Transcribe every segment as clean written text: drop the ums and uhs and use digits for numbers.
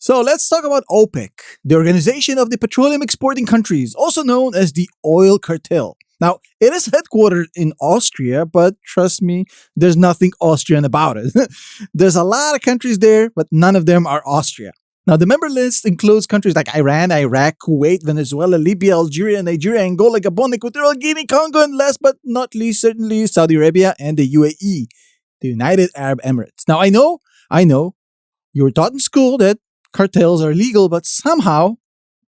So let's talk about OPEC, the Organization of the Petroleum Exporting Countries, also known as the Oil Cartel. Now, it is headquartered in Austria, but trust me, there's nothing Austrian about it. There's a lot of countries there, but none of them are Austria. Now, the member list includes countries like Iran, Iraq, Kuwait, Venezuela, Libya, Algeria, Nigeria, Angola, Gabon, Equatorial Guinea, Congo, and last but not least, certainly Saudi Arabia and the UAE, the United Arab Emirates. Now, I know, you were taught in school that cartels are legal, but somehow,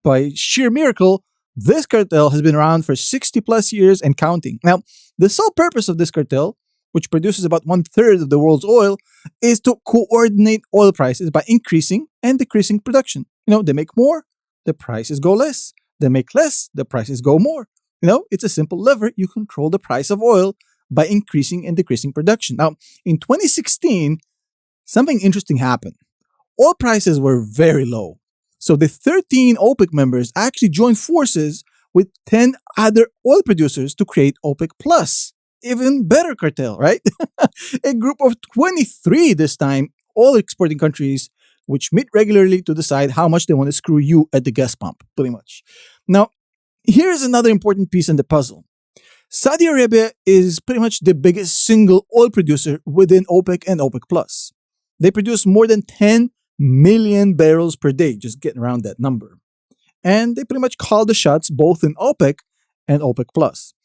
by sheer miracle, this cartel has been around for 60 plus years and counting. Now, the sole purpose of this cartel, which produces about 1/3 of the world's oil, is to coordinate oil prices by increasing and decreasing production. They make more, the prices go less. They make less, the prices go more. It's a simple lever. You control the price of oil by increasing and decreasing production. Now, in 2016, something interesting happened. Oil prices were very low. So the 13 OPEC members actually joined forces with 10 other oil producers to create OPEC Plus. Even better cartel, right? A group of 23 this time, oil exporting countries, which meet regularly to decide how much they want to screw you at the gas pump, pretty much. Now, here's another important piece in the puzzle. Saudi Arabia is pretty much the biggest single oil producer within OPEC and OPEC Plus. They produce more than 10 million barrels per day, just getting around that number. And they pretty much call the shots both in OPEC and OPEC Plus.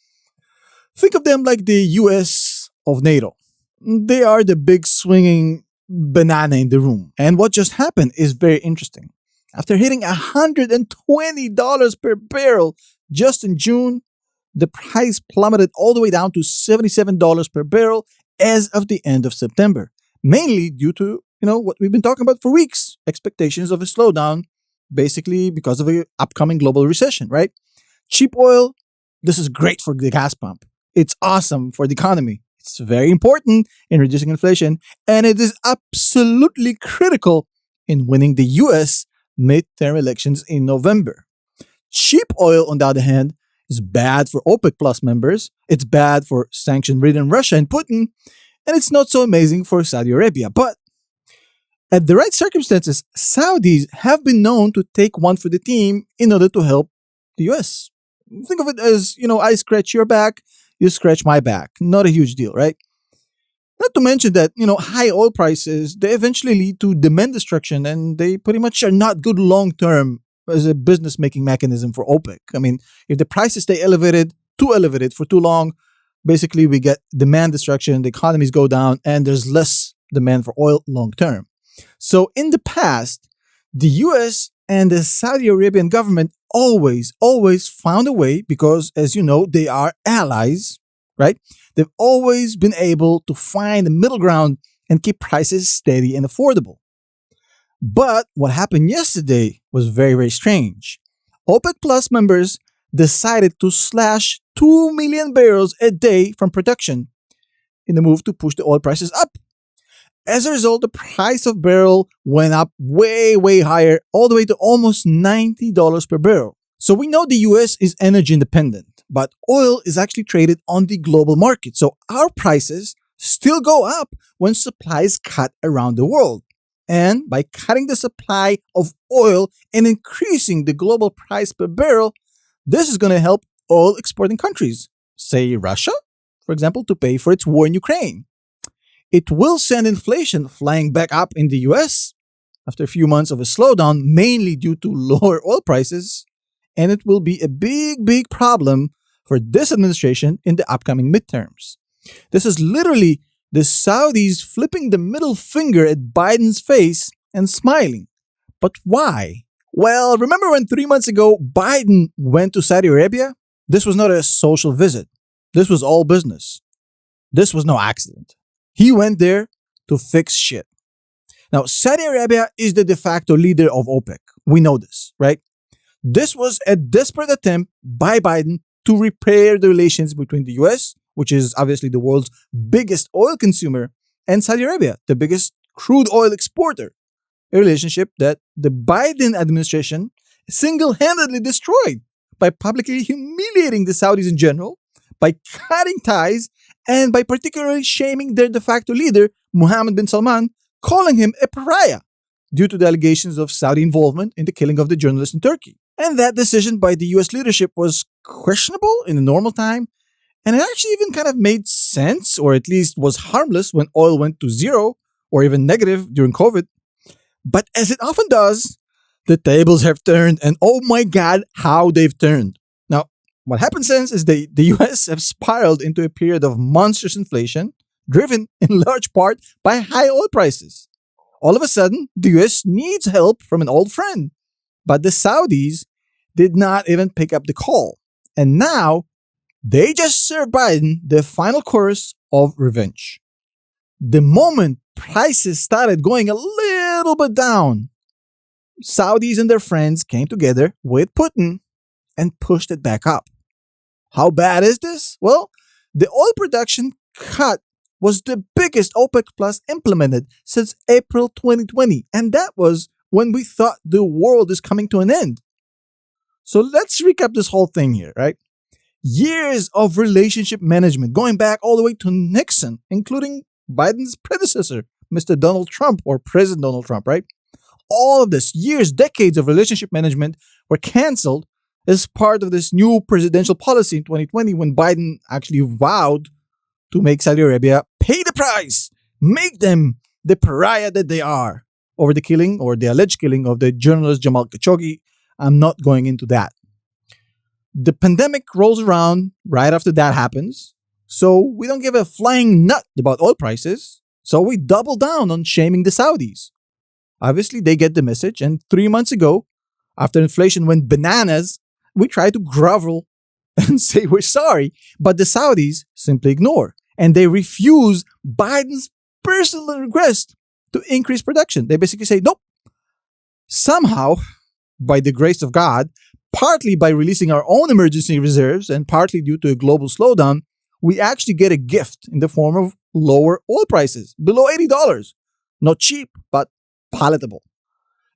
Think of them like the US of NATO. They are the big swinging banana in the room. And what just happened is very interesting. After hitting $120 per barrel just in June, the price plummeted all the way down to $77 per barrel as of the end of September, mainly due to what we've been talking about for weeks, expectations of a slowdown, basically because of an upcoming global recession, right? Cheap oil, this is great for the gas pump. It's awesome for the economy. It's very important in reducing inflation, and it is absolutely critical in winning the US midterm elections in November. Cheap oil, on the other hand, is bad for OPEC Plus members. It's bad for sanction-ridden Russia and Putin, and it's not so amazing for Saudi Arabia. But at the right circumstances, Saudis have been known to take one for the team in order to help the US. Think of it as, I scratch your back, you scratch my back. Not a huge deal, right? Not to mention that, high oil prices, they eventually lead to demand destruction, and they pretty much are not good long-term as a business-making mechanism for OPEC. I mean, if the prices stay too elevated for too long, basically we get demand destruction, the economies go down, and there's less demand for oil long-term. So in the past, the US and the Saudi Arabian government always found a way because, as you know, they are allies, right? They've always been able to find the middle ground and keep prices steady and affordable. But what happened yesterday was very, very strange. OPEC Plus members decided to slash 2 million barrels a day from production in a move to push the oil prices up. As a result, the price of barrel went up way, way higher, all the way to almost $90 per barrel. So we know the US is energy independent, but oil is actually traded on the global market. So our prices still go up when supply is cut around the world. And by cutting the supply of oil and increasing the global price per barrel, this is going to help oil exporting countries, say Russia, for example, to pay for its war in Ukraine. It will send inflation flying back up in the US after a few months of a slowdown, mainly due to lower oil prices, and it will be a big, big problem for this administration in the upcoming midterms. This is literally the Saudis flipping the middle finger at Biden's face and smiling. But why? Well, remember when 3 months ago Biden went to Saudi Arabia? This was not a social visit. This was all business. This was no accident. He went there to fix shit. Now, Saudi Arabia is the de facto leader of OPEC. We know this, right? This was a desperate attempt by Biden to repair the relations between the US, which is obviously the world's biggest oil consumer, and Saudi Arabia, the biggest crude oil exporter. A relationship that the Biden administration single-handedly destroyed by publicly humiliating the Saudis in general, by cutting ties, and by particularly shaming their de facto leader, Mohammed bin Salman, calling him a pariah. due to the allegations of Saudi involvement in the killing of the journalist in Turkey. And that decision by the US leadership was questionable in the normal time, and it actually even kind of made sense, or at least was harmless when oil went to zero or even negative during COVID. But as it often does, the tables have turned, and oh my god, how they've turned. Now, what happened since is the US have spiraled into a period of monstrous inflation, driven in large part by high oil prices. All of a sudden, the US needs help from an old friend. But the Saudis did not even pick up the call. And now, they just served Biden the final course of revenge. The moment prices started going a little bit down, Saudis and their friends came together with Putin and pushed it back up. How bad is this? Well, the oil production cut was the biggest OPEC Plus implemented since April 2020, and that was when we thought the world is coming to an end. So let's recap this whole thing here, right? Years of relationship management, going back all the way to Nixon, including Biden's predecessor, Mr. Donald Trump, or President Donald Trump, right? All of this, years, decades of relationship management were canceled as part of this new presidential policy in 2020 when Biden actually vowed to make Saudi Arabia pay the price, make them the pariah that they are over the killing or the alleged killing of the journalist Jamal Khashoggi. I'm not going into that. The pandemic rolls around right after that happens, so we don't give a flying nut about oil prices, so we double down on shaming the Saudis. Obviously, they get the message, and 3 months ago, after inflation went bananas, we tried to grovel and say we're sorry, but the Saudis simply ignore, and they refuse Biden's personal request to increase production. They basically say, nope. Somehow, by the grace of God, partly by releasing our own emergency reserves and partly due to a global slowdown, we actually get a gift in the form of lower oil prices, below $80. Not cheap, but palatable.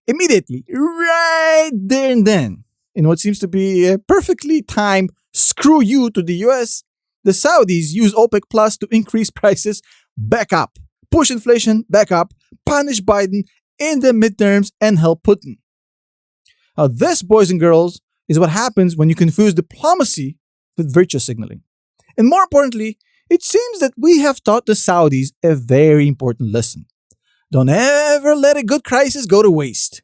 Immediately, right there and then, in what seems to be a perfectly timed screw you to the US, the Saudis use OPEC Plus to increase prices back up, push inflation back up, punish Biden in the midterms, and help Putin. Now, this, boys and girls, is what happens when you confuse diplomacy with virtue signaling. And more importantly, it seems that we have taught the Saudis a very important lesson. Don't ever let a good crisis go to waste.